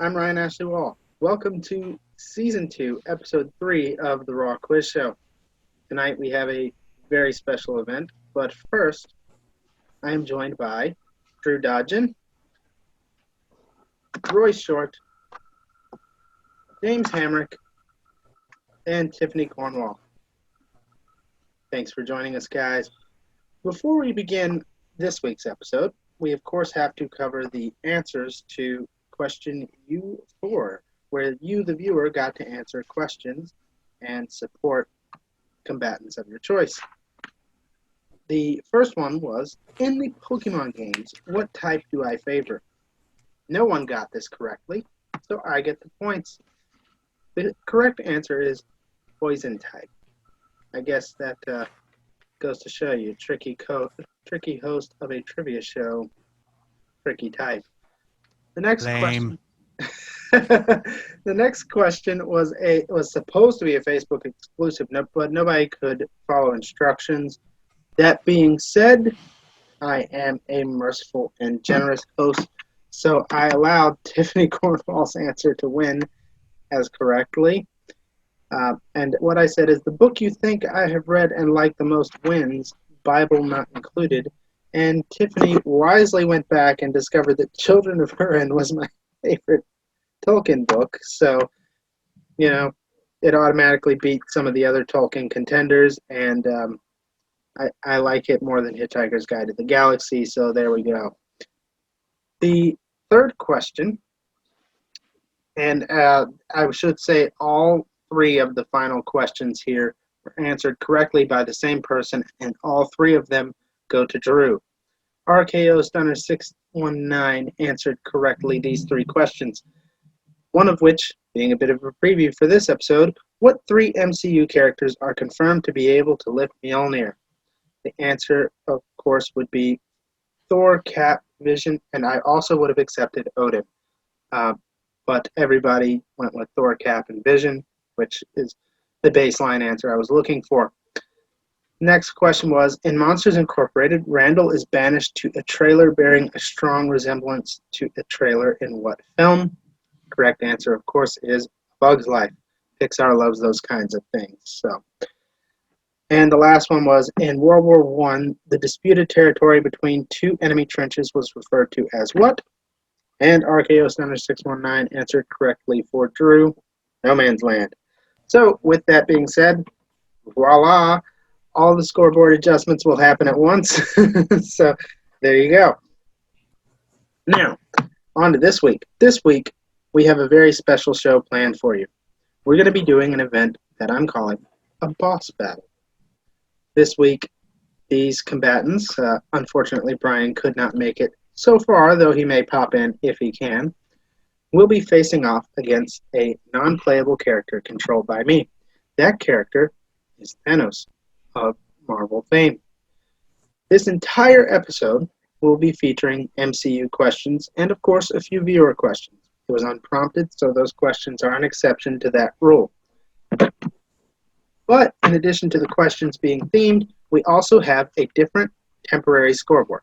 I'm Ryan Ashley Wall. Welcome to Season 2, Episode 3 of the Raw Quiz Show. Tonight we have a very special event, but first, I am joined by Drew Dodgen, Roy Short, James Hamrick, and Tiffany Cornwall. Thanks for joining us, guys. Before we begin this week's episode, we of course have to cover the answers to question U4, where you, the viewer, got to answer questions and support combatants of your choice. The first one was, in the Pokemon games, what type do I favor? No one got this correctly, so I get the points. The correct answer is poison type. I guess that goes to show you, tricky host of a trivia show, tricky type. The next question. The next question was supposed to be a Facebook exclusive, but nobody could follow instructions. That being said, I am a merciful and generous host, so I allowed Tiffany Cornwall's answer to win as correctly. And what I said is, the book you think I have read and like the most wins, Bible not included. And Tiffany wisely went back and discovered that Children of Hurin was my favorite Tolkien book. So, it automatically beat some of the other Tolkien contenders. And I like it more than Hitchhiker's Guide to the Galaxy. So there we go. The third question, and I should say all three of the final questions here were answered correctly by the same person, and all three of them go to Drew. RKO Stunner 619 answered correctly these three questions, one of which being a bit of a preview for this episode. What three MCU characters are confirmed to be able to lift Mjolnir? The answer, of course, would be Thor, Cap, Vision, and I also would have accepted Odin. But everybody went with Thor, Cap, and Vision, which is the baseline answer I was looking for. Next question was, in Monsters Incorporated, Randall is banished to a trailer bearing a strong resemblance to a trailer in what film? Correct answer, of course, is Bug's Life. Pixar loves those kinds of things. And the last one was, in World War I, the disputed territory between two enemy trenches was referred to as what? And RKO Stunner 619 answered correctly for Drew, No Man's Land. So, with that being said, voila, all the scoreboard adjustments will happen at once. So, there you go. Now, on to this week. This week, we have a very special show planned for you. We're going to be doing an event that I'm calling a boss battle. This week, these combatants, unfortunately Brian could not make it so far, though he may pop in if he can, will be facing off against a non-playable character controlled by me. That character is Thanos of Marvel fame. This entire episode will be featuring MCU questions and, of course, a few viewer questions. It was unprompted, so those questions are an exception to that rule. But in addition to the questions being themed, we also have a different temporary scoreboard.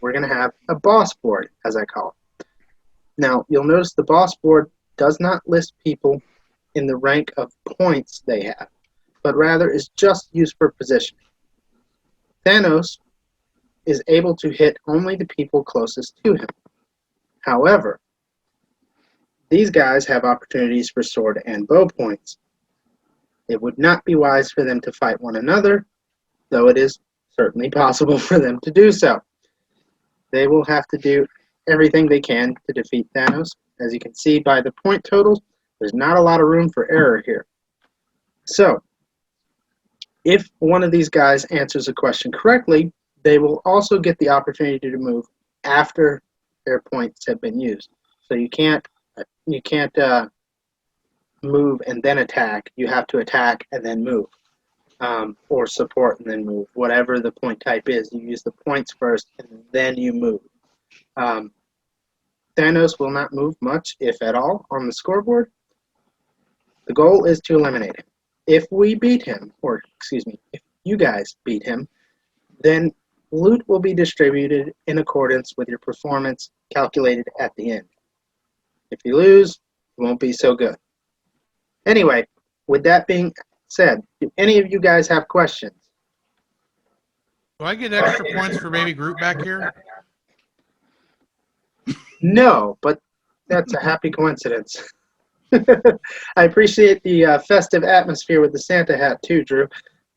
We're going to have a boss board, as I call it. Now, you'll notice the boss board does not list people in the rank of points they have, but rather is just used for positioning. Thanos is able to hit only the people closest to him. However, these guys have opportunities for sword and bow points. It would not be wise for them to fight one another, though it is certainly possible for them to do so. They will have to do everything they can to defeat Thanos. As you can see by the point totals, there's not a lot of room for error here. So, if one of these guys answers a question correctly, they will also get the opportunity to move after their points have been used. So you can't move and then attack. You have to attack and then move, or support and then move. Whatever the point type is, you use the points first and then you move. Thanos will not move much, if at all, on the scoreboard. The goal is to eliminate him. If we beat him, if you guys beat him, then loot will be distributed in accordance with your performance calculated at the end. If you lose, it won't be so good. Anyway, with that being said, do any of you guys have questions? Do I get extra points for Baby Groot back here? No, but that's a happy coincidence. I appreciate the festive atmosphere with the Santa hat too, Drew.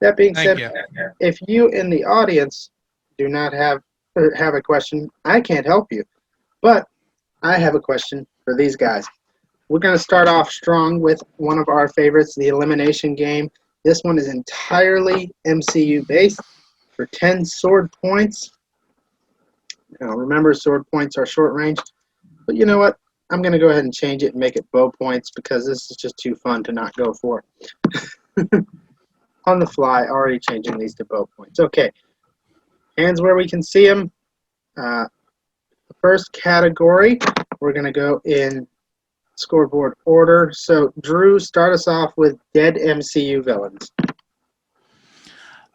That being Thank said, you. if you in the audience do not have a question, I can't help you. But I have a question for these guys. We're going to start off strong with one of our favorites, the elimination game. This one is entirely MCU based for 10 sword points. Now, remember, sword points are short range. But you know what? I'm going to go ahead and change it and make it bow points because this is just too fun to not go for. On the fly, already changing these to bow points. Okay, hands where we can see them. The first category, we're going to go in scoreboard order. So, Drew, start us off with dead MCU villains.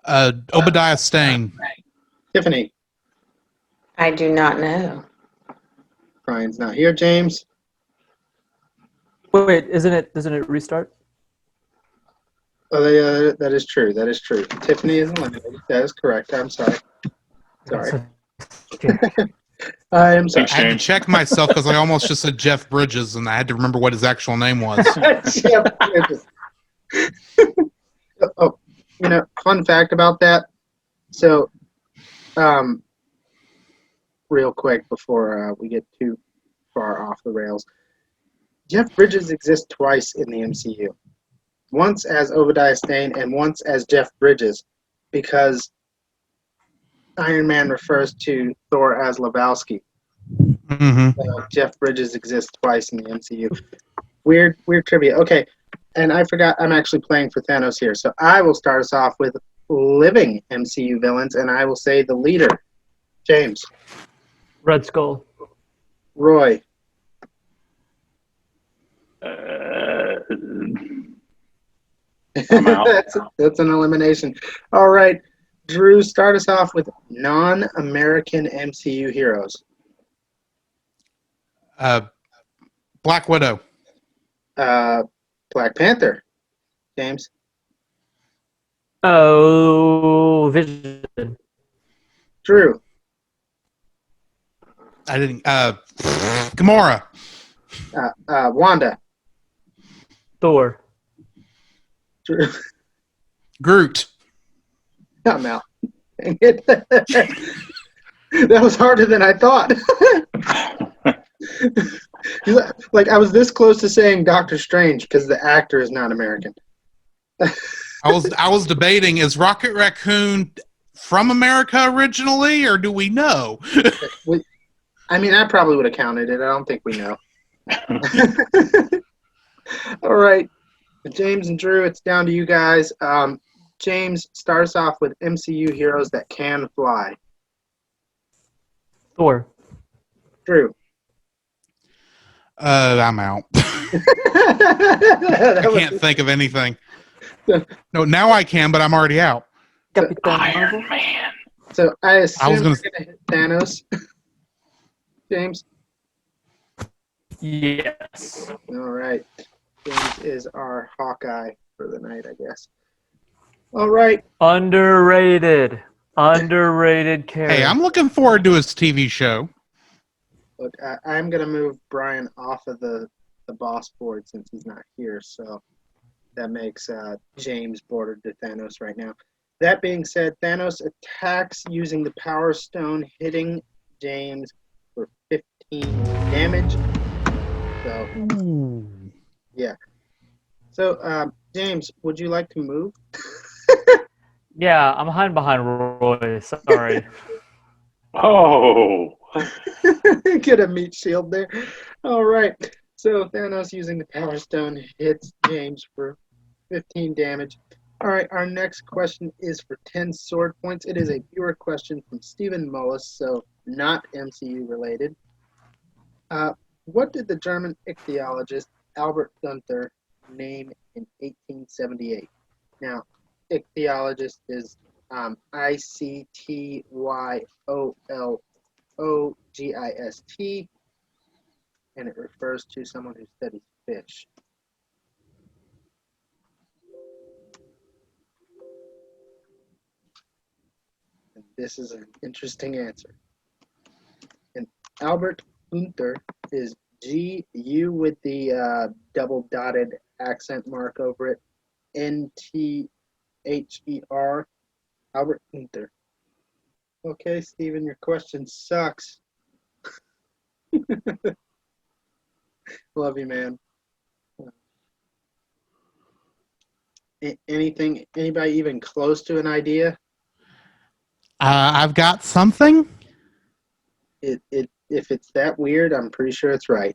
Obadiah Stane. Tiffany. I do not know. Brian's not here. James. Wait, doesn't it restart? Oh, that is true. That is true. Tiffany is eliminated. That is correct. I'm sorry. Sorry. I am sorry. I had to check myself because I almost just said Jeff Bridges, and I had to remember what his actual name was. Jeff Bridges. Oh, fun fact about that. So, real quick before we get too far off the rails, Jeff Bridges exists twice in the MCU. Once as Obadiah Stane and once as Jeff Bridges, because Iron Man refers to Thor as Lebowski. Mm-hmm. Jeff Bridges exists twice in the MCU. Weird trivia. Okay, and I forgot I'm actually playing for Thanos here, so I will start us off with living MCU villains, and I will say the leader, James. Red Skull. Roy. I'm out. That's an elimination. All right, Drew, start us off with non-American MCU heroes. Black Widow. Black Panther. James. Oh, Vision. Drew. I didn't. Gamora. Wanda. Thor. Drew. Groot. I'm out. Dang it. That was harder than I thought. Like, I was this close to saying Doctor Strange because the actor is not American. I was debating, is Rocket Raccoon from America originally, or do we know? I probably would have counted it. I don't think we know. All right. James and Drew, it's down to you guys. James, start us off with MCU heroes that can fly. Thor. Drew. I'm out. I can't think of anything. No, now I can, but I'm already out. Iron Man. So I assume I was gonna... you're going to hit Thanos. James? Yes. All right. James is our Hawkeye for the night, I guess. All right. Underrated character. Hey, I'm looking forward to his TV show. Look, I'm going to move Brian off of the boss board since he's not here, so that makes James bordered to Thanos right now. That being said, Thanos attacks using the Power Stone, hitting James for 15 damage. So, yeah. So, James, would you like to move? Yeah, I'm hiding behind Roy. Sorry. Oh. Get a meat shield there. All right. So Thanos using the Power Stone hits James for 15 damage. All right. Our next question is for 10 sword points. It is a viewer question from Stephen Mullis, so not MCU related. What did the German ichthyologist Albert Gunther name in 1878? Now, ichthyologist is ICTYOLOGIST, and it refers to someone who studies fish. And this is an interesting answer. And Albert Gunther is G-U with the double dotted accent mark over it, N-T-H-E-R, Albert Gunther. Okay, Steven, your question sucks. Love you, man. Anything? Anybody even close to an idea? I've got something. If it's that weird, I'm pretty sure it's right.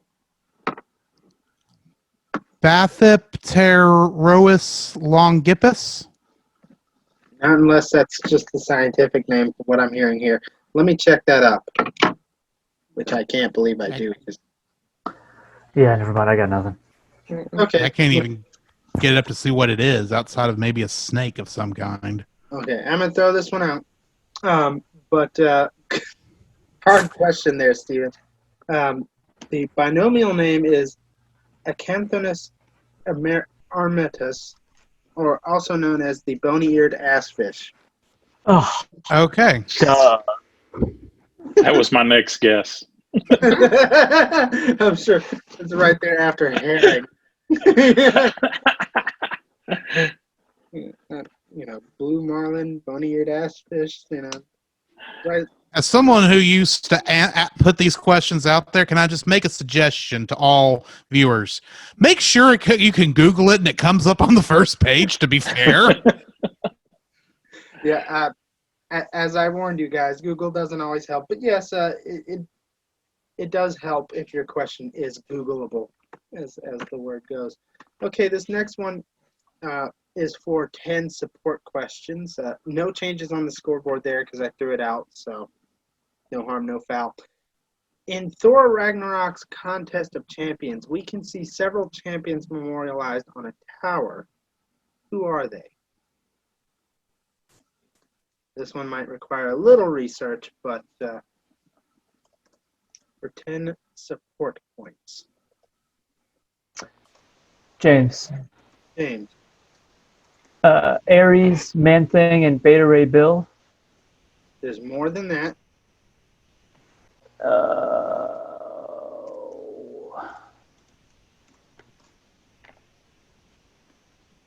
Bathypterois longippus. Not unless that's just the scientific name for what I'm hearing here. Let me check that up, which I can't believe I do. Yeah, never mind. I got nothing. Okay. I can't even get it up to see what it is outside of maybe a snake of some kind. Okay, I'm gonna throw this one out. But hard question there, Steven. The binomial name is Acanthonus armatus, or also known as the bony-eared assfish. Oh, Okay. duh. That was my next guess. I'm sure it's right there after herring. Blue marlin, bony-eared assfish. Right. As someone who used to put these questions out there, can I just make a suggestion to all viewers? Make sure you can Google it and it comes up on the first page, to be fair. Yeah. As I warned you guys, Google doesn't always help, but yes, it does help if your question is Googleable, as the word goes. Okay, this next one is for 10 support questions. No changes on the scoreboard there because I threw it out, so no harm, no foul. In Thor Ragnarok's Contest of Champions, we can see several champions memorialized on a tower. Who are they? This one might require a little research, but for 10 support points. James. James. Ares, Man-Thing, and Beta Ray Bill. There's more than that.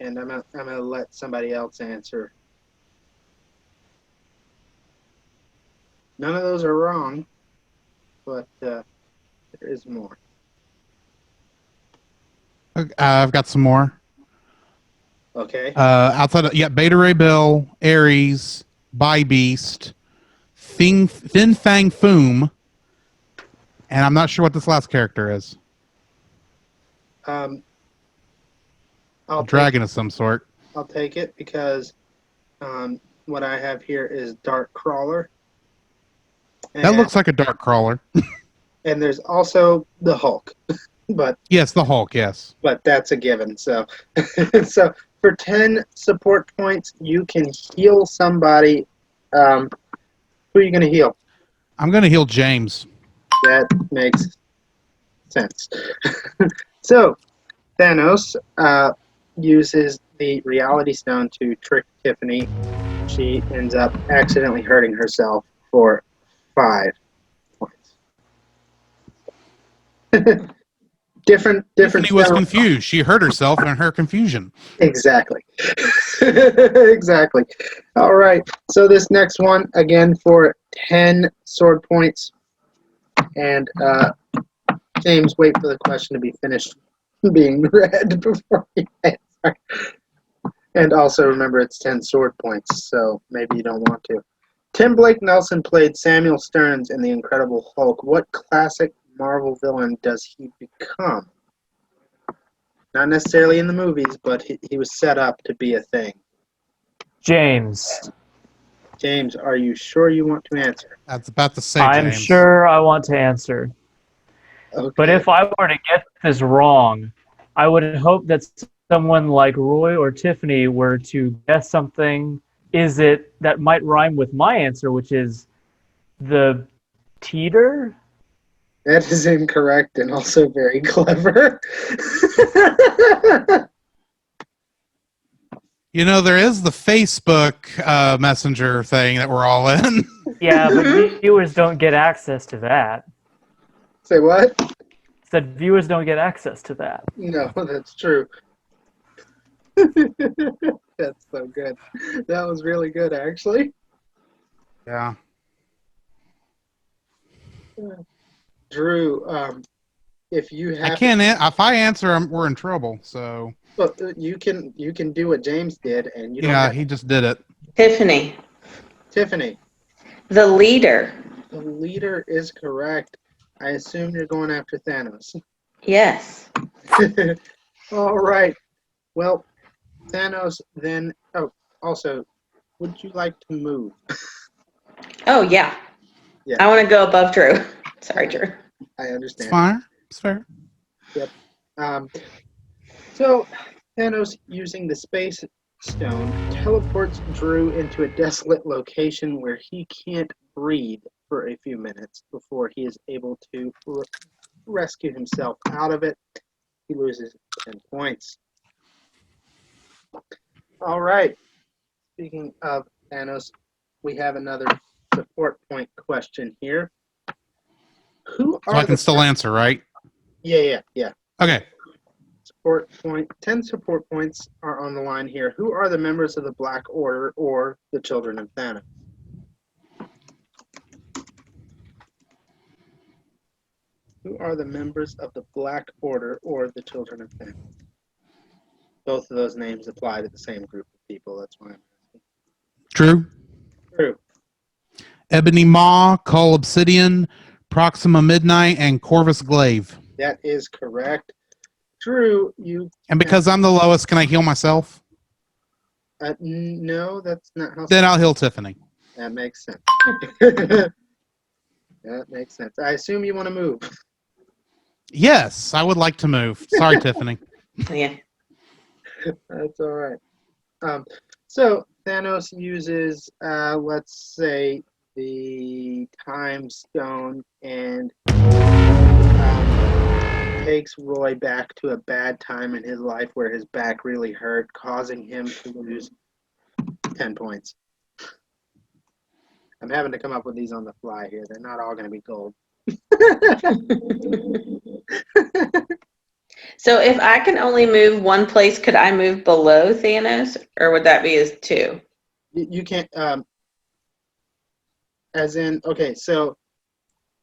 And I'm gonna let somebody else answer. None of those are wrong, but there is more. I've got some more. Okay. Outside of Beta Ray Bill, Ares, Beast, Fin Fang Foom, and I'm not sure what this last character is. I'll A dragon of some sort. I'll take it because what I have here is Dark Crawler. That looks like a dark crawler. And there's also the Hulk, but Yes, the Hulk. Yes. but that's a given. So, so for 10 support points, you can heal somebody. Who are you going to heal? I'm going to heal James. That makes sense. So, Thanos uses the Reality Stone to trick Tiffany. She ends up accidentally hurting herself for 5 points. different. Tiffany was confused. She hurt herself in her confusion. Exactly. Exactly. All right. So this next one, again, for 10 sword points. And James, wait for the question to be finished being read before you answer. And also remember it's 10 sword points, so maybe you don't want to. Tim Blake Nelson played Samuel Stearns in The Incredible Hulk. What classic Marvel villain does he become? Not necessarily in the movies, but he was set up to be a thing. James. James, are you sure you want to answer? That's about to say I'm James. sure I want to answer. Okay. But if I were to get this wrong, I would hope that someone like Roy or Tiffany were to guess something. Is it that might rhyme with my answer, which is the Teeter? That is incorrect and also very clever. You know, there is the Facebook Messenger thing that we're all in. Yeah, but viewers don't get access to that. Say what? Said viewers don't get access to that. No, that's true. That's so good. That was really good, actually. Yeah. Drew, if you have, I can't. If I answer, we're in trouble. So well, you can do what James did, and you don't yeah, have he just did it. Tiffany, Tiffany. the leader. The leader is correct. I assume you're going after Thanos. Yes. All right. Well, Thanos then. Oh, also, would you like to move? Oh, yeah. Yeah. I want to go above Drew. Sorry, Drew. I It's understand. fine. It's fair. So Thanos, using the space stone, teleports Drew into a desolate location where he can't breathe for a few minutes before he is able to rescue himself out of it. He loses 10 points. All right. Speaking of Thanos, we have another support point question here. Who So are I can still answer, right? Yeah. Okay. Support point. 10 support points are on the line here. Who are the members of the Black Order or the Children of Thanos? Who are the members of the Black Order or the Children of Thanos? Both of those names apply to the same group of people. That's why I'm asking. True. True. Ebony Maw, Cull Obsidian, Proxima Midnight, and Corvus Glaive. That is correct. Drew, you. And because I'm the lowest, can I heal myself? No, that's not how. Then I'll heal Tiffany. That makes sense. That makes sense. I assume you want to move. Yes, I would like to move. Sorry, Tiffany. Yeah. That's all right. So Thanos uses, let's say, the Time Stone and takes Roy back to a bad time in his life where his back really hurt, causing him to lose 10 points. I'm having to come up with these on the fly here. They're not all going to be gold. So if I can only move one place, could I move below Thanos, or would that be as 2? You can't, as in, okay, so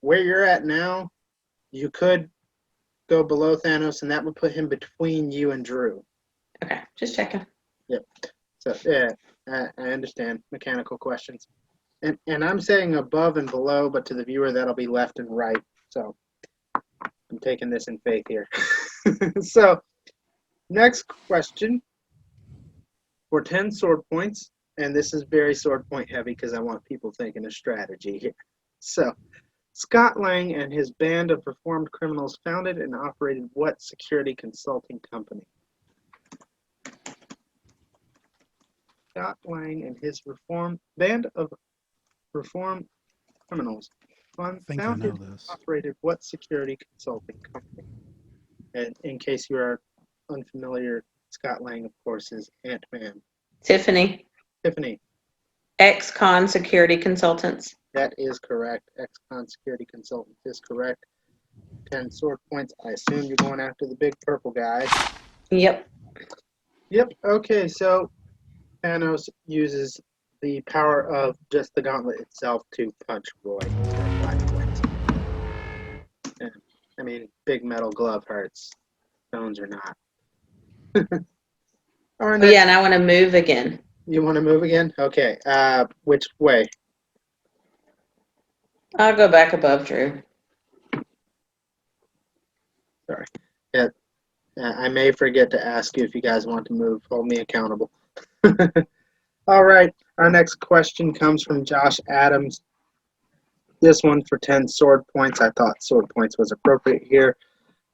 where you're at now, you could go below Thanos, and that would put him between you and Drew. Okay, just checking. So, yeah, I understand mechanical questions. And I'm saying above and below, but to the viewer, that'll be left and right. So I'm taking this in faith here. So next question for 10 sword points. And this is very sword point heavy because I want people thinking of strategy here. So Scott Lang and his band of reformed criminals founded and operated what security consulting company? Scott Lang and his band of reformed criminals think I founded know this. and operated what security consulting company? And in case you are unfamiliar, Scott Lang, of course, is Ant-Man. Tiffany, Tiffany, ex-con security consultants. that is correct. Ex-con security consultant is correct. 10 sword points. I assume you're going after the big purple guy. Yep. Yep. Okay, so Thanos uses the power of just the gauntlet itself to punch Roy. And, I mean, big metal glove hurts. Stones are not. All right, Oh, yeah, and I want to move again. you want to move again? Okay. Which way? I'll go back above Drew. Sorry. Yeah. I may forget to ask you if you guys want to move. Hold me accountable. All right. Our next question comes from Josh Adams. This one for 10 sword points. I thought sword points was appropriate here.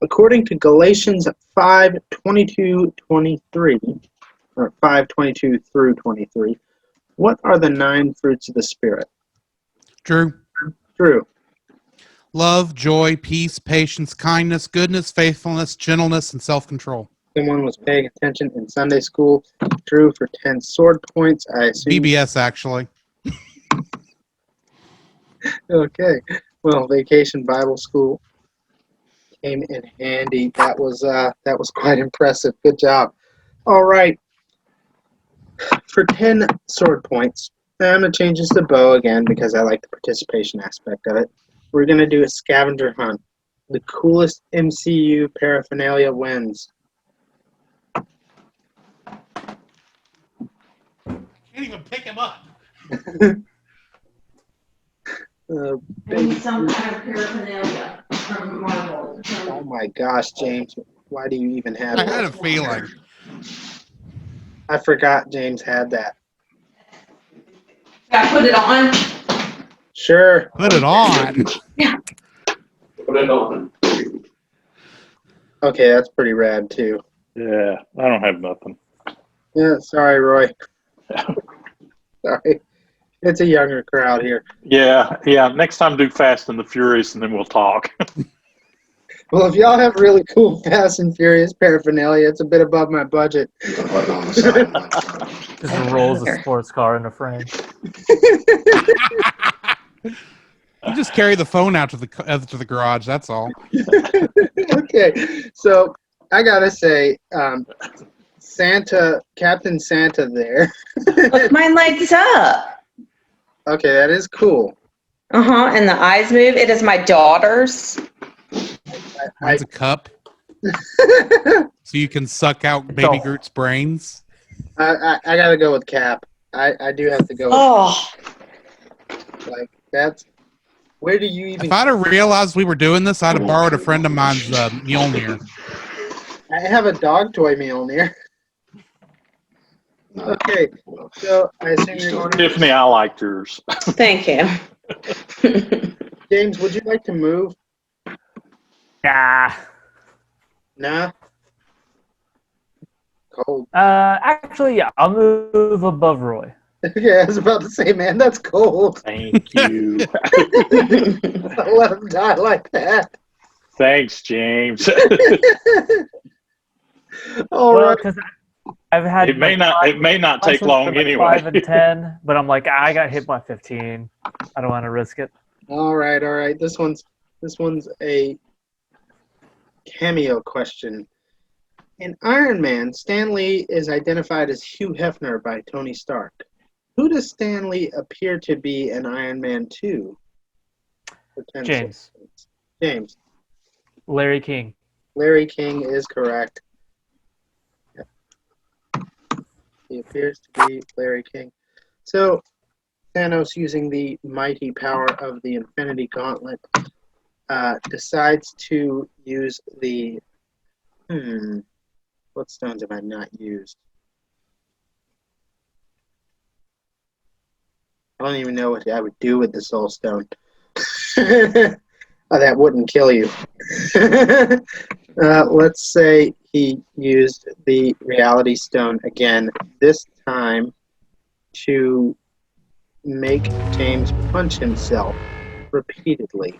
According to Galatians 5:22-23, or 5:22 through 23, what are the 9 fruits of the Spirit? Drew. Drew. Love, joy, peace, patience, kindness, goodness, faithfulness, gentleness, and self-control. Someone was paying attention in Sunday school. Drew for 10 sword points. I assume. BBS, actually. Okay. Well, Vacation Bible School came in handy. That was quite impressive. Good job. All right. For 10 sword points, I'm going to change this to bow again because I like the participation aspect of it. We're going to do a scavenger hunt. The coolest MCU paraphernalia wins. Can't even pick him up. Maybe some kind of paraphernalia from Marvel. Oh my gosh, James. Why do you even have I had a that? feeling. I forgot James had that. I put it on. Sure. Put it on. Put it on. Okay, that's pretty rad too. Yeah, I don't have nothing. Yeah, sorry, Roy. Sorry. It's a younger crowd here. Yeah. Next time do Fast and the Furious, and then we'll talk. Well, if y'all have really cool Fast and Furious paraphernalia, it's a bit above my budget. Just rolls a sports car in a frame. You just carry the phone out to the garage. That's all. Okay, so I gotta say, Captain Santa there. Look, mine lights up. Okay, that is cool. And the eyes move. It is my daughter's. Mine's a cup, so you can suck out Baby Oh. Groot's brains. I gotta go with Cap. I do have to go. Oh, Like that's. Where do you even? If I'd have realized we were doing this, I'd have borrowed a friend of mine's Mjolnir. I have a dog toy Mjolnir. Okay, so I assume you're going to. Tiffany, I liked yours. thank you. James, would you like to move? Nah. Nah. Cold. Actually, yeah, I'll move above Roy. Yeah, I was about to say, man, that's cold. Thank you. Don't let him die like that. Thanks, James. All Well, right. because I've had It may not take long anyway. 5 and 10, but I'm like, I got hit by 15. I don't want to risk it. All right. This one's a cameo question. In Iron Man, Stan Lee is identified as Hugh Hefner by Tony Stark. Who does Stan Lee appear to be in Iron Man 2? James. James. Larry King. Larry King is correct. Yep. He appears to be Larry King. So, Thanos, using the mighty power of the Infinity Gauntlet, decides to use the... What stones have I not used? I don't even know what I would do with the Soul Stone. Oh, that wouldn't kill you. Let's say he used the Reality Stone again, this time to make James punch himself repeatedly.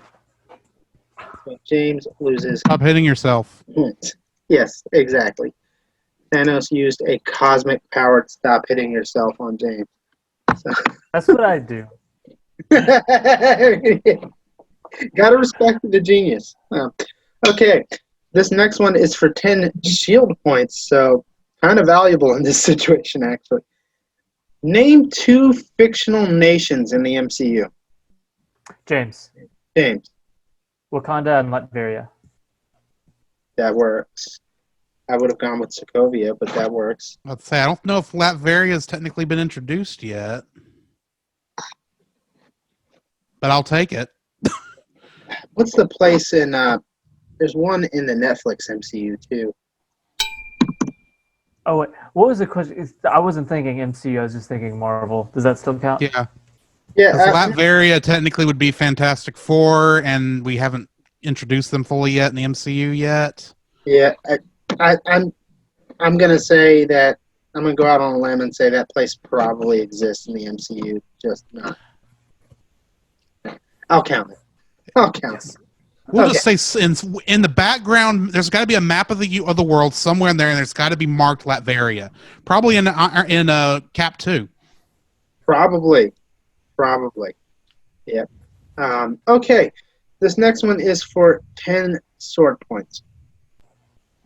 So James loses Stop hitting yourself. points. Yes, exactly. Thanos used a cosmic power to stop hitting yourself on James. So. That's what I do. Gotta respect the genius. Okay, this next one is for 10 shield points, so kind of valuable in this situation, actually. Name 2 fictional nations in the MCU. James. James, Wakanda and Latveria. that works. I would have gone with Sokovia, but that works. Let's say I don't know if Latveria has technically been introduced yet, but I'll take it. What's the place in, there's one in the Netflix MCU, too. Oh, wait. What was the question? I wasn't thinking MCU. I was just thinking Marvel. Does that still count? Yeah. Yeah, 'Cause Latveria technically would be Fantastic Four, and we haven't introduced them fully yet in the MCU yet. yeah. I'm gonna say that I'm gonna go out on a limb and say that place probably exists in the MCU, just not. I'll count it. We'll Okay. just say in the background, there's got to be a map of the world somewhere in there, and there's got to be marked Latveria. Probably in Cap 2. Probably. Yep. Okay. This next one is for 10 sword points.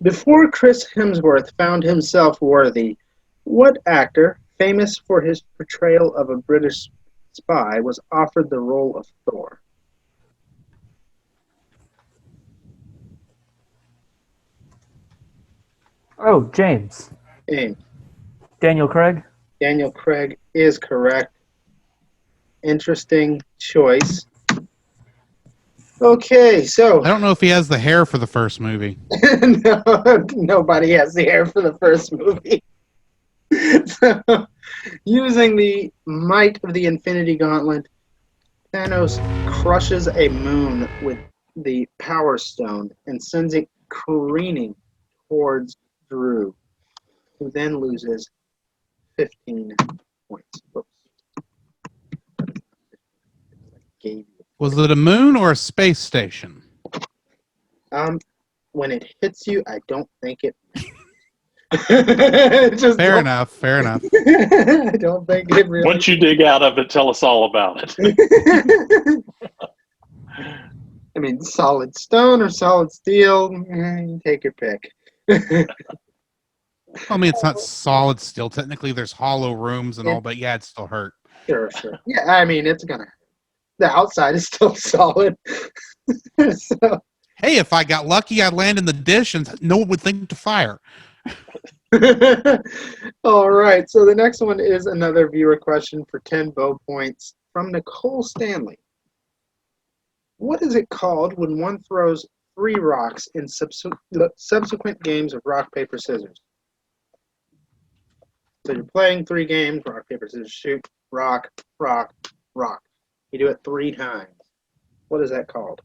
Before Chris Hemsworth found himself worthy, what actor, famous for his portrayal of a British spy, was offered the role of Thor? Oh, James. James. Daniel Craig. Daniel Craig is correct. Interesting choice. Okay, so I don't know if he has the hair for the first movie. no, nobody has the hair for the first movie. So, using the might of the Infinity Gauntlet, Thanos crushes a moon with the Power Stone and sends it careening towards Drew, who then loses 15 points. Whoops. Gave you. Was it a moon or a space station? When it hits you, I don't think it. Fair enough. I don't think it really. Once you dig out of it, tell us all about it. I mean, solid stone or solid steel, take your pick. I mean, it's not solid steel. Technically, there's hollow rooms and all, but yeah, it still hurt. Sure. Yeah, I mean, it's gonna. The outside is still solid. So. Hey, if I got lucky, I'd land in the dish and no one would think to fire. All right, so the next one is another viewer question for 10 bow points from Nicole Stanley. What is it called when one throws 3 rocks in subsequent games of rock, paper, scissors? So you're playing 3 games, rock, paper, scissors, shoot, rock, rock, rock. You do it 3 times. What is that called?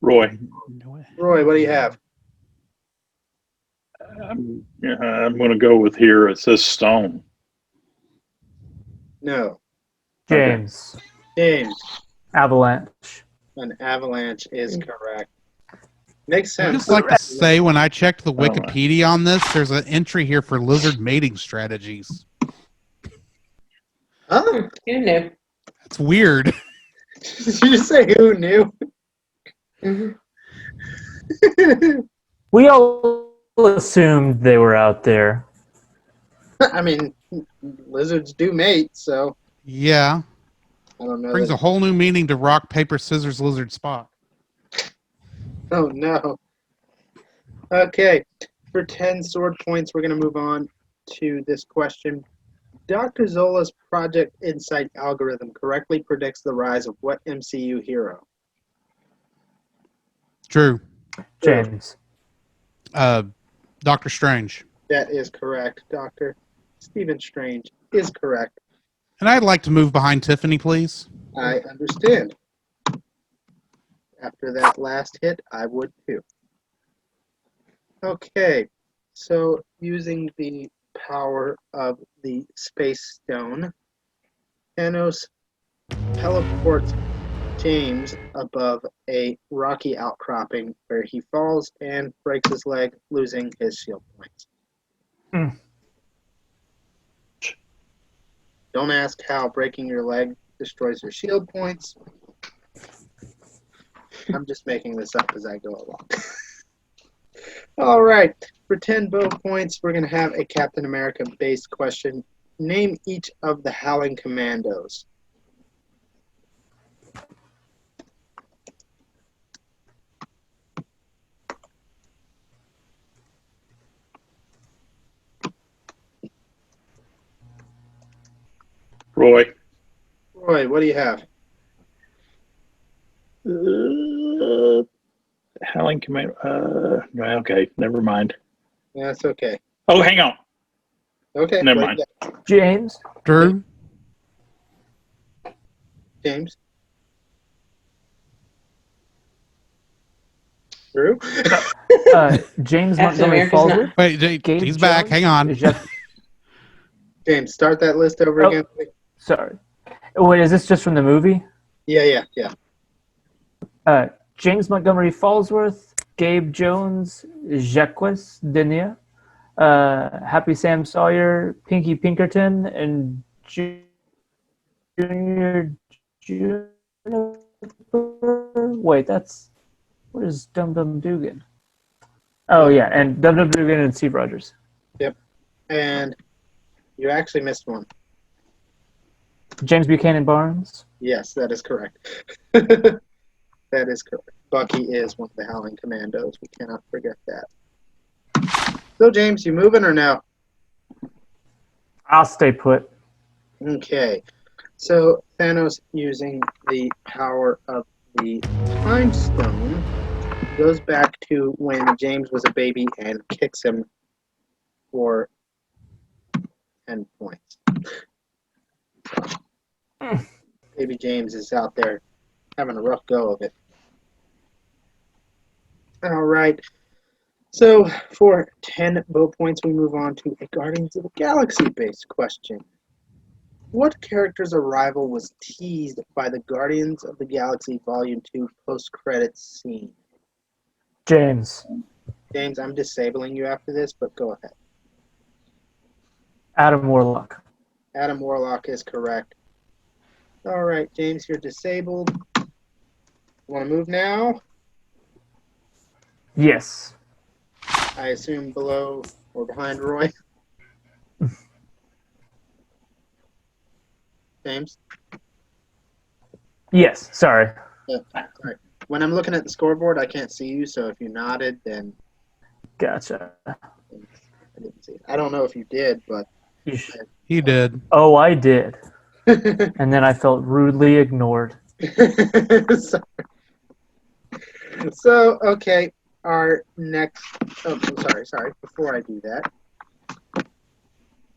Roy, Roy, what do you have? I'm going to go with here. It says stone. No. James. James. Avalanche. An avalanche is correct. Makes I'd sense. just like to say, when I checked the Wikipedia on this, there's an entry here for lizard mating strategies. Oh, Who knew? That's weird. did you say who knew? Mhm. We all assumed they were out there. I mean, lizards do mate, so Yeah. I don't know. Brings that- a whole new meaning to rock, paper, scissors, lizard, spot. Oh, no. Okay, for 10 sword points, we're going to move on to this question. Dr. Zola's Project Insight algorithm correctly predicts the rise of what MCU hero? True. James. Doctor Strange. That is correct, Dr. Stephen Strange is correct. And I'd like to move behind Tiffany, please. I understand. After that last hit, I would too. Okay, so using the power of the Space Stone, Thanos teleports James above a rocky outcropping where he falls and breaks his leg, losing his shield points. Don't ask how breaking your leg destroys your shield points. I'm just making this up as I go along. All right, for 10 bow points, we're going to have a Captain America-based question. Name each of the Howling Commandos. Roy. Roy, what do you have? Howling Command. Okay, never mind. That's okay. Oh, hang on. Okay. Never what mind. do you got? James. Drew. James? Drew? James Captain Montgomery America's Falsworth. not- Wait, Gabe he's back. Jones, Hang on. Jeff, James, start that list over Oh. again. sorry. Wait, is this just from the movie? Yeah. James Montgomery Falsworth, Gabe Jones, Jacques Denier, Happy Sam Sawyer, Pinky Pinkerton, and Junior Juniper. Wait, where's Dum Dum Dugan? Oh yeah, and Dum Dum Dugan and Steve Rogers. Yep. And you actually missed one. James Buchanan Barnes. Yes, that is correct. That is correct. Bucky is one of the Howling Commandos. We cannot forget that. So, James, you moving or no? I'll stay put. Okay. So, Thanos, using the power of the Time Stone, goes back to when James was a baby and kicks him for 10 points. So, baby James is out there having a rough go of it. All right. So for 10 bow points, we move on to a Guardians of the Galaxy-based question. What character's arrival was teased by the Guardians of the Galaxy Volume 2 post-credits scene? James. James, I'm disabling you after this, but go ahead. Adam Warlock. Adam Warlock is correct. All right, James, you're disabled. Want to move now? Yes. I assume below or behind Roy. James? Yes. Sorry. Yeah, sorry. When I'm looking at the scoreboard, I can't see you, so if you nodded, then Gotcha. I didn't see it. I don't know if you did, but... He did. Oh, I did. And then I felt rudely ignored. So, okay, our next... Oh, sorry. Before I do that,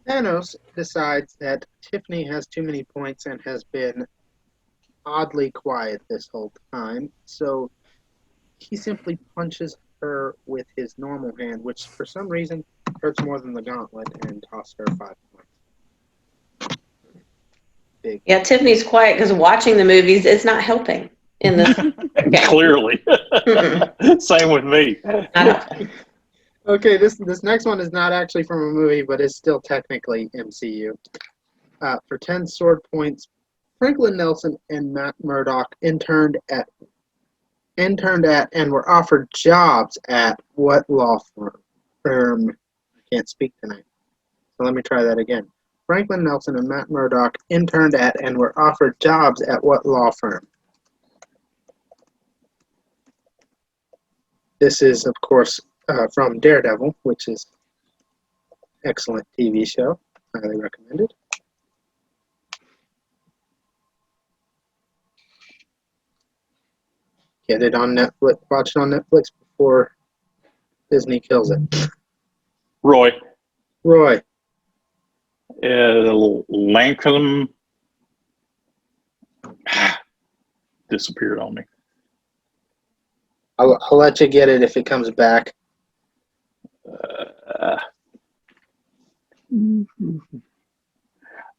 Thanos decides that Tiffany has too many points and has been oddly quiet this whole time, so he simply punches her with his normal hand, which for some reason hurts more than the gauntlet, and tosses her 5 points. Big. Yeah, Tiffany's quiet because watching the movies is not helping in this game. Clearly. Same with me. Not helping. Okay, this next one is not actually from a movie, but is still technically MCU. For 10 sword points, Franklin Nelson and Matt Murdock interned at and were offered jobs at what law firm? I can't speak tonight. So let me try that again. Franklin Nelson and Matt Murdock interned at and were offered jobs at what law firm? This is, of course, from Daredevil, which is an excellent TV show. Highly recommended. Get it on Netflix. Watch it on Netflix before Disney kills it. Roy. Roy. Lancome disappeared on me. I'll let you get it if it comes back.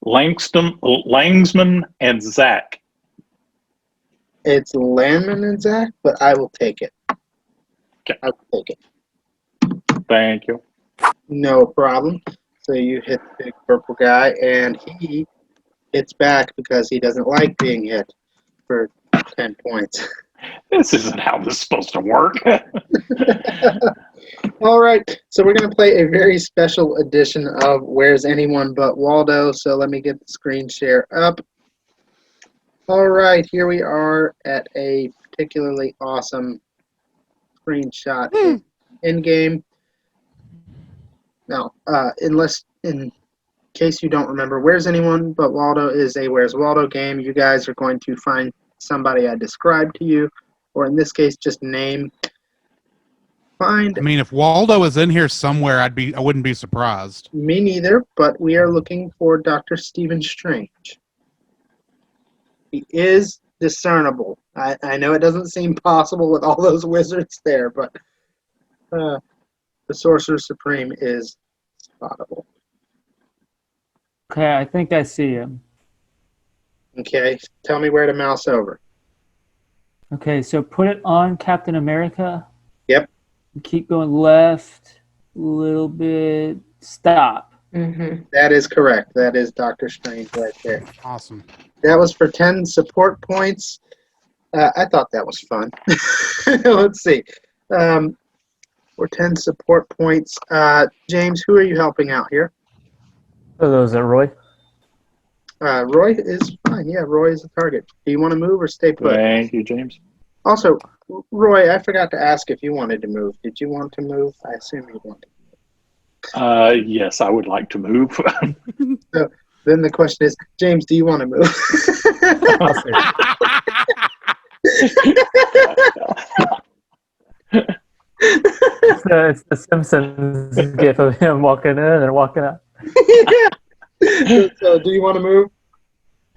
Langsman and Zach. It's Landman and Zach, but I will take it. Okay. I will take it. Thank you. No problem. So you hit the big purple guy, and he hits back because he doesn't like being hit for 10 points. This isn't how this is supposed to work. All right, so we're going to play a very special edition of Where's Anyone But Waldo, so let me get the screen share up. All right, here we are at a particularly awesome screenshot in-game. Now, in case you don't remember, Where's Anyone But Waldo is a Where's Waldo game. You guys are going to find somebody I described to you, or in this case, just name. I mean, if Waldo is in here somewhere, I wouldn't be surprised. Me neither, but we are looking for Dr. Stephen Strange. He is discernible. I know it doesn't seem possible with all those wizards there, but the Sorcerer Supreme is spottable. Okay, I think I see him. Okay, tell me where to mouse over. Okay, so put it on Captain America. Yep. Keep going left a little bit. Stop. Mm-hmm. That is correct. That is Doctor Strange right there. Awesome. That was for 10 support points. I thought that was fun. Let's see. For 10 support points. James, who are you helping out here? So those are Roy. Roy is fine. Yeah, Roy is the target. Do you want to move or stay put? Thank you, James. Also, Roy, I forgot to ask if you wanted to move. Did you want to move? I assume you wanted. Yes, I would like to move. Then the question is, James, do you want to move? I'll say it's the Simpsons gif of him walking in and walking out. Yeah. So, do you want to move?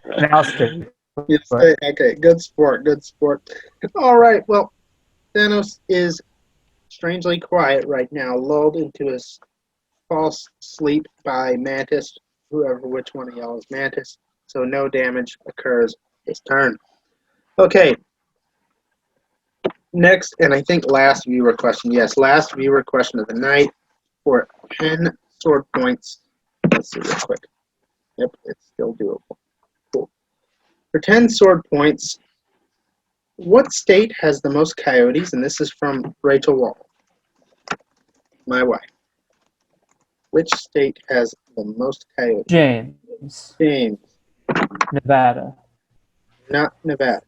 And I'll stay. Yes. Okay. Good sport. Good sport. All right. Well, Thanos is strangely quiet right now, lulled into his false sleep by Mantis, which one of y'all is Mantis. So no damage occurs. His turn. Okay. Next, and I think last viewer question. Yes, last viewer question of the night for 10 sword points. Let's see real quick. Yep, it's still doable. Cool. For 10 sword points, what state has the most coyotes? And this is from Rachel Wall, my wife. Which state has the most coyotes? James, James, Nevada. not Nevada.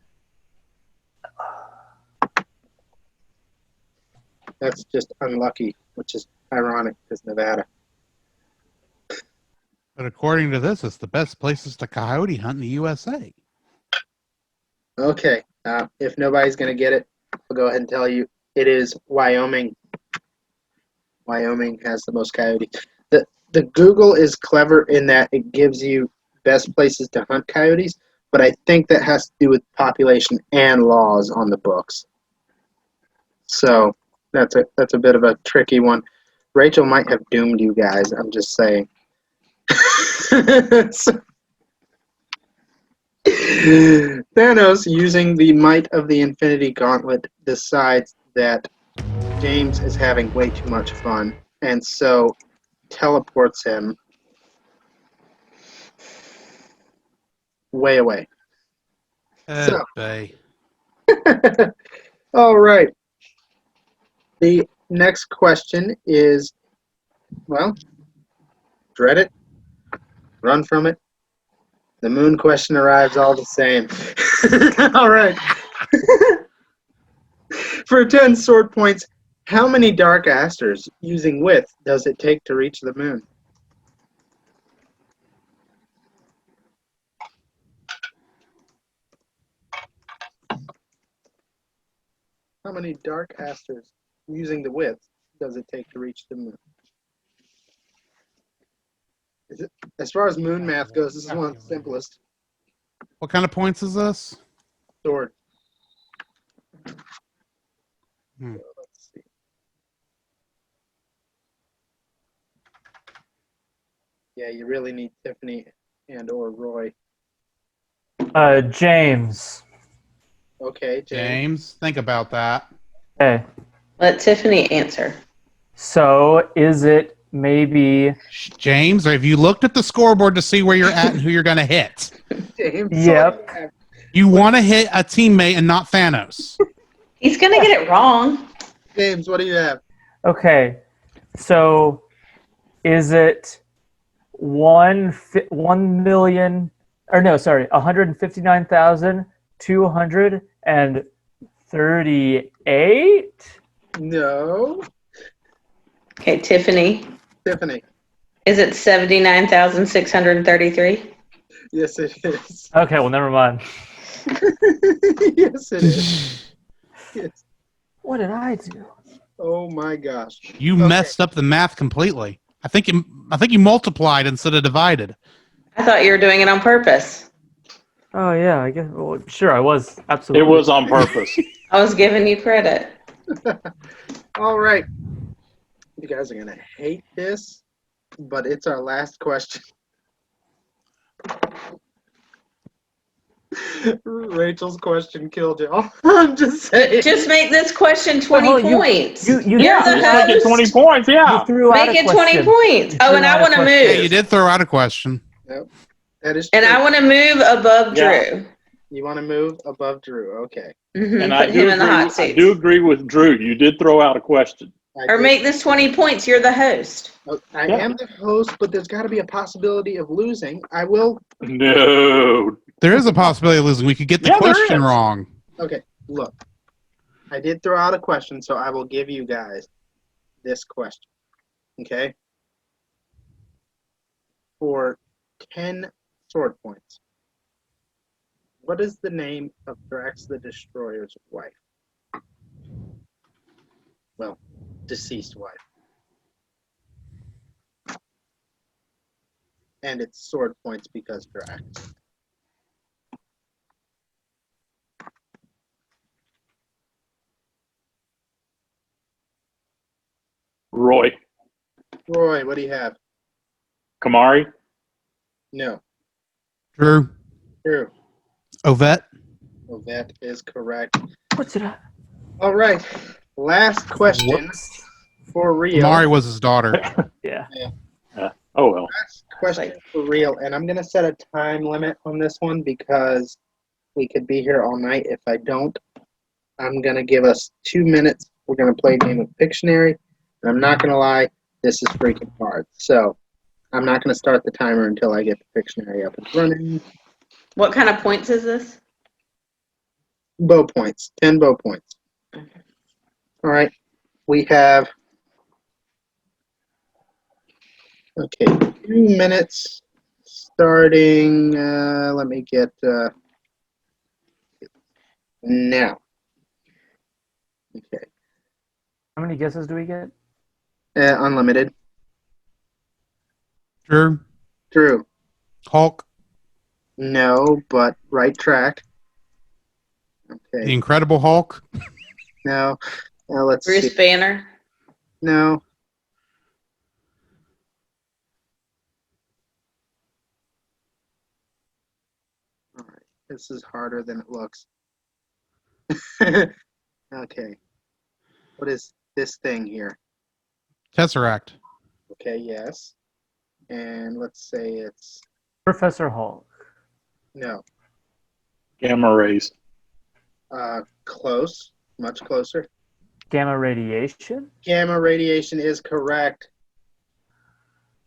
That's just unlucky, which is ironic because Nevada. But according to this, it's the best places to coyote hunt in the USA. Okay, if nobody's going to get it, I'll go ahead and tell you it is Wyoming. Wyoming has the most coyotes. The Google is clever in that it gives you best places to hunt coyotes, but I think that has to do with population and laws on the books. So that's a bit of a tricky one. Rachel might have doomed you guys. I'm just saying. Thanos, using the might of the Infinity Gauntlet, decides that James is having way too much fun, and so teleports him way away. So, Bay. all right. The next question is, well, dread it, run from it. The moon question arrives all the same. All right. For 10 sword points, how many Dark Asters using width does it take to reach the moon? How many Dark Asters using the width does it take to reach the moon? As far as moon math goes, this is one of the simplest. What kind of points is this? Sword. Hmm. So let's see. Yeah, you really need Tiffany and or Roy. James. Okay, James. James, think about that. Hey. Let Tiffany answer. So is it maybe? James, have you looked at the scoreboard to see where you're at and who you're going to hit? James. Yep. You want to hit a teammate and not Thanos. He's gonna get it wrong. James, what do you have? Okay. So is it 159,238? No. Okay, Tiffany. Tiffany. Is it 79,633? Yes, it is. Okay, well, never mind. Yes, it is. Yes. What did I do? Oh my gosh. You messed up the math completely. I think you multiplied instead of divided. I thought you were doing it on purpose. Oh yeah, I guess. Well, sure, I was absolutely. It was on purpose. I was giving you credit. All right. You guys are going to hate this, but it's our last question. Rachel's question killed y'all. I'm just saying. Just make this question 20 Well, you- points. you You're Yeah, the just make it 20 host. points. Yeah. You threw out Make a it 20 question. points. You Oh, threw and out I a want to question. Yeah, you move. did throw out a question. That is And true. I want to move above Yeah. Drew. You want to move above Drew. Okay. And Put him in the hot I seat. do agree with Drew. You did throw out a question. Or make this 20 points. You're the host. I Yeah. am the host, but there's got to be a possibility of losing. I will. No. There is a possibility of losing. We could get the Yeah, there question is. wrong. Okay, look. I did throw out a question, so I will give you guys this question. Okay? For 10 sword points. What is the name of Drax the Destroyer's wife? Well, deceased wife. And it's sword points because Drax. Roy. Roy, what do you have? Kamari. No. Drew. True. Ovette. Well, that is correct. What's it? All right. Last question Whoops. for real. Mari was his daughter. Yeah. Oh, well. Last question for real. And I'm going to set a time limit on this one because we could be here all night. If I don't, I'm going to give us 2 minutes. We're going to play a game of Pictionary. And I'm not going to lie, this is freaking hard. So I'm not going to start the timer until I get the Pictionary up and running. What kind of points is this? Bow points. 10 bow points. Okay. All right. We have, 2 minutes starting, let me get, now. Okay. How many guesses do we get? Unlimited. Drew. Drew. Hulk. No, but right track. The Okay. Incredible Hulk. No. Let's Bruce see. Banner. No. All right. This is harder than it looks. Okay. What is this thing here? Tesseract. Okay, yes. And let's say it's Professor Hulk. no. Gamma rays. Close. Much closer. Gamma radiation. Gamma radiation is correct.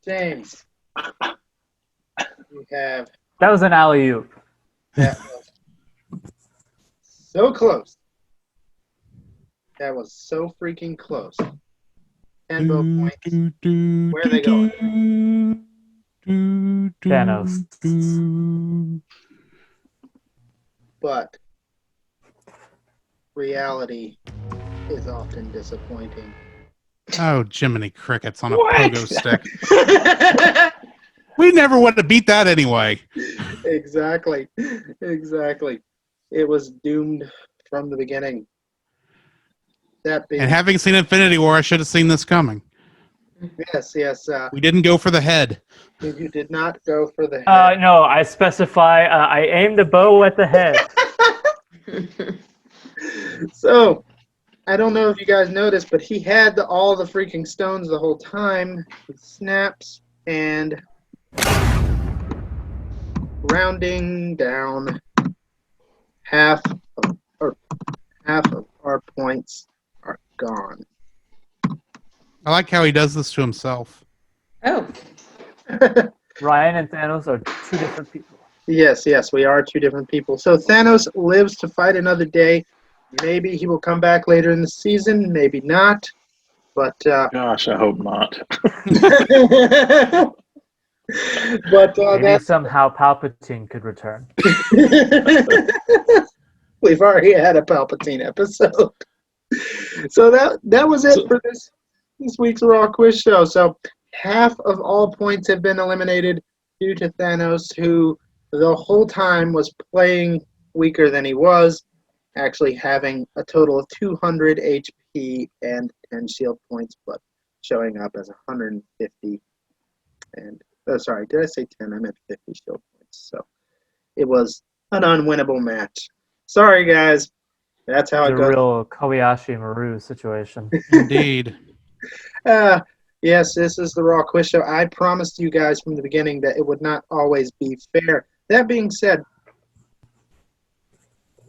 James. You have That was an alley-oop. that was so close. That was so freaking close. 10 bow points. Where are they going? Thanos. But reality is often disappointing. Oh, Jiminy Crickets on a What? pogo stick. We never would have beat that anyway. Exactly. Exactly. It was doomed from the beginning. That being, And having seen Infinity War, I should have seen this coming. yes. We didn't go for the head. You did not go for the head. No, I specify. I aim the bow at the head. So, I don't know if you guys noticed, but he had all the freaking stones the whole time. He snaps and rounding down half of our points are gone. I like how he does this to himself. Oh, Ryan and Thanos are two different people. Yes, we are two different people. So Thanos lives to fight another day. Maybe he will come back later in the season, maybe not. But Gosh, I hope not. but Maybe that's somehow Palpatine could return. we've already had a Palpatine episode. So that was it for this week's Raw Quiz Show. So half of all points have been eliminated due to Thanos, who the whole time was playing weaker than he was, actually having a total of 200 HP and 10 shield points, but showing up as 150. And sorry, did I say 10? I meant 50 shield points. So it was an unwinnable match. Sorry, guys. That's how The it goes. real Kobayashi Maru situation. Indeed. Yes, this is the Raw Quiz Show. I promised you guys from the beginning that it would not always be fair. That being said,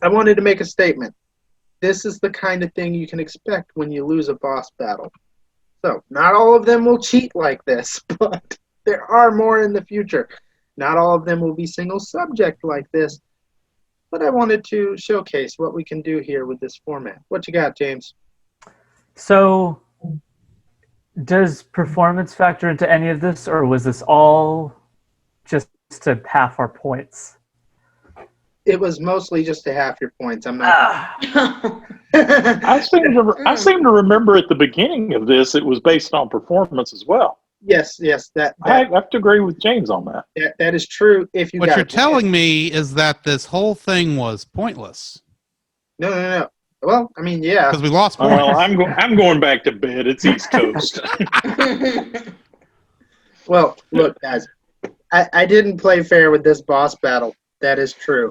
I wanted to make a statement. This is the kind of thing you can expect when you lose a boss battle. So, not all of them will cheat like this, but there are more in the future. Not all of them will be single subject like this, but I wanted to showcase what we can do here with this format. What you got, James? So, does performance factor into any of this, or was this all just to half our points? It was mostly just to half your points. I'm not. I seem to remember at the beginning of this, it was based on performance as well. Yes, I have to agree with James on that. that is true. If you What got you're it. telling me is that this whole thing was pointless No. Well, I mean, yeah. because we lost points. Well, I'm going back to bed. It's East Coast. Well, look, guys, I didn't play fair with this boss battle. That is true.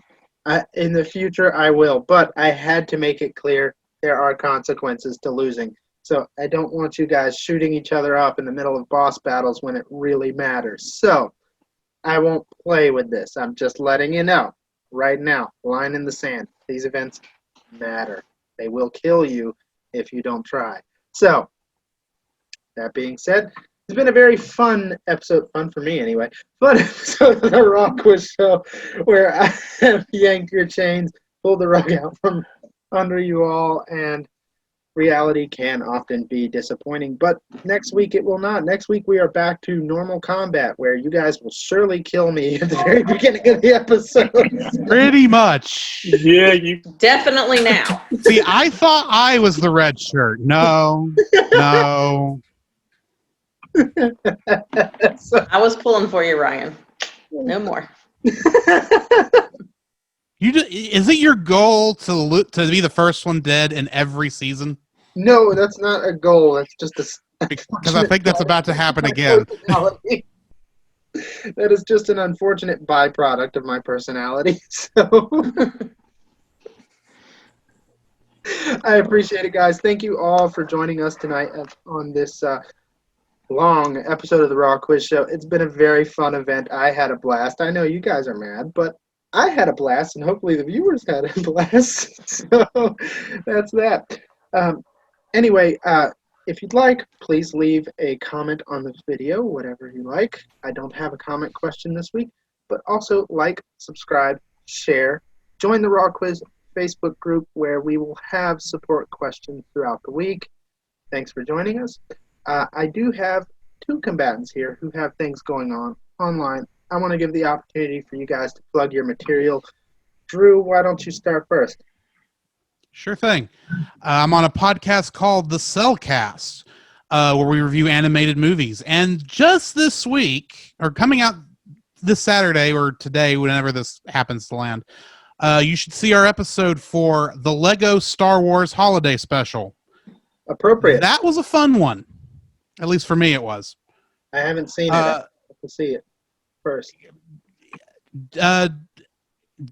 In the future, I will, but I had to make it clear there are consequences to losing. So I don't want you guys shooting each other up in the middle of boss battles when it really matters. So I won't play with this. I'm just letting you know right now, line in the sand. These events matter. They will kill you if you don't try. So that being said, it's been a very fun episode, fun for me anyway, fun episode of the Raw Quiz Show where I have yanked your chains, pulled the rug out from under you all, and reality can often be disappointing. But next week it will not. Next week we are back to normal combat where you guys will surely kill me at the very beginning of the episode. Pretty much. Yeah, you. Definitely now. See, I thought I was the red shirt. No. So, I was pulling for you, Ryan. No more. Is it your goal to be the first one dead in every season? no, that's not a goal. That's just a. Because I think that's about to happen again. Personality. That is just an unfortunate byproduct of my personality. So I appreciate it, guys. Thank you all for joining us tonight on this long episode of the Raw Quiz Show. It's been a very fun event. I had a blast. I know you guys are mad, but I had a blast, and hopefully the viewers had a blast. So that's that. Anyway, if you'd like, please leave a comment on this video, whatever you like. I don't have a comment question this week, but also like, subscribe, share, join the Raw Quiz Facebook group where we will have support questions throughout the week. Thanks for joining us. I do have two combatants here who have things going on online. I want to give the opportunity for you guys to plug your material. Drew, why don't you start first? Sure thing. I'm on a podcast called The Cellcast, where we review animated movies. And just this week, or coming out this Saturday or today, whenever this happens to land, you should see our episode for the Lego Star Wars Holiday Special. Appropriate. That was a fun one. At least for me, it was. I haven't seen it. I have to see it first.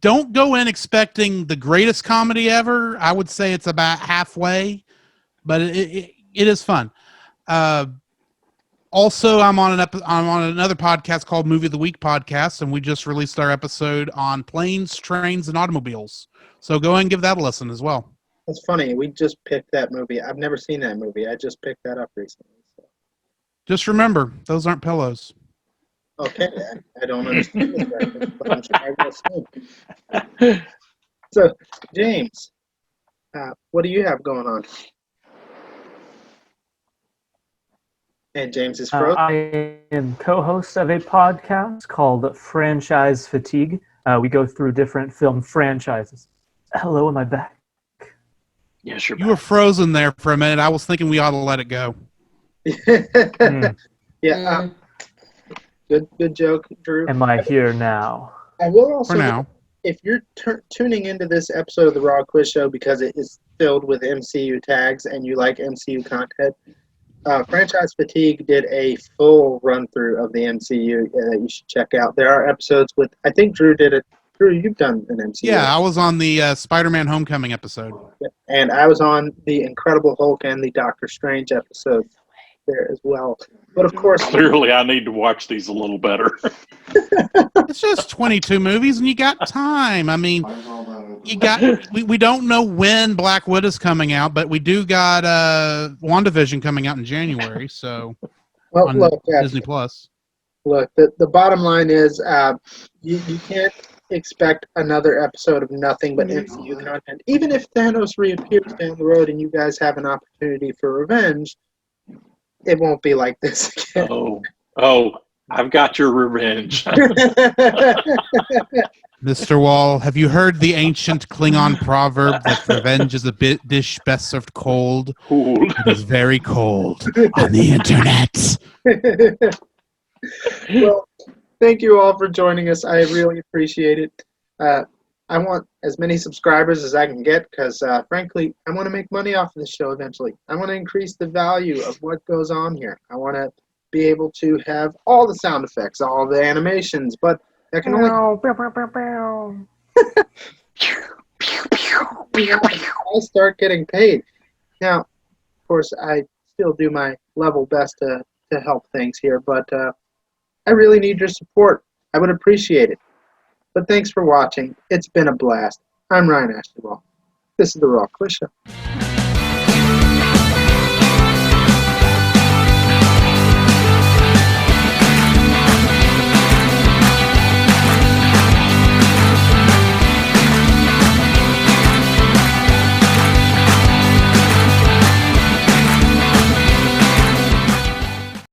Don't go in expecting the greatest comedy ever. I would say it's about halfway, but it is fun. Also, I'm on another podcast called Movie of the Week podcast, and we just released our episode on planes, trains, and automobiles. So go and give that a listen as well. That's funny. We just picked that movie. I've never seen that movie. I just picked that up recently. So. Just remember, those aren't pillows. Okay, I don't understand this reference, but I'm sure I will soon. So, James, what do you have going on? And James is frozen. I am co-host of a podcast called Franchise Fatigue. We go through different film franchises. Hello, am I back? Yes, you're You were frozen there for a minute. I was thinking we ought to let it go. Yeah. Good joke, Drew. Am I here now? I will also, For now. if you're tuning into this episode of the Raw Quiz Show because it is filled with MCU tags and you like MCU content, Franchise Fatigue did a full run-through of the MCU that you should check out. There are episodes with, I think Drew did Drew, you've done an MCU. Yeah, I was on the Spider-Man Homecoming episode. And I was on the Incredible Hulk and the Doctor Strange episode there as well. But of course, Clearly, I need to watch these a little better. It's just 22 movies, and you got time. I mean, we don't know when Black Widow's coming out, but we do got WandaVision coming out in January, so well, on look, Disney Plus. Look, the bottom line is you can't expect another episode of nothing but MCU content. Even if Thanos reappears down the road and you guys have an opportunity for revenge, it won't be like this again. Oh, I've got your revenge. Mr. Wall, have you heard the ancient Klingon proverb that revenge is a dish best served cold? Cool. It is very cold on the internet. Well, thank you all for joining us. I really appreciate it. I want as many subscribers as I can get because, frankly, I want to make money off of this show eventually. I want to increase the value of what goes on here. I want to be able to have all the sound effects, all the animations, but I can only I start getting paid. Now, of course, I still do my level best to help things here, but I really need your support. I would appreciate it. But thanks for watching. It's been a blast. I'm Ryan Ashley. This is the Raw Quiz Show.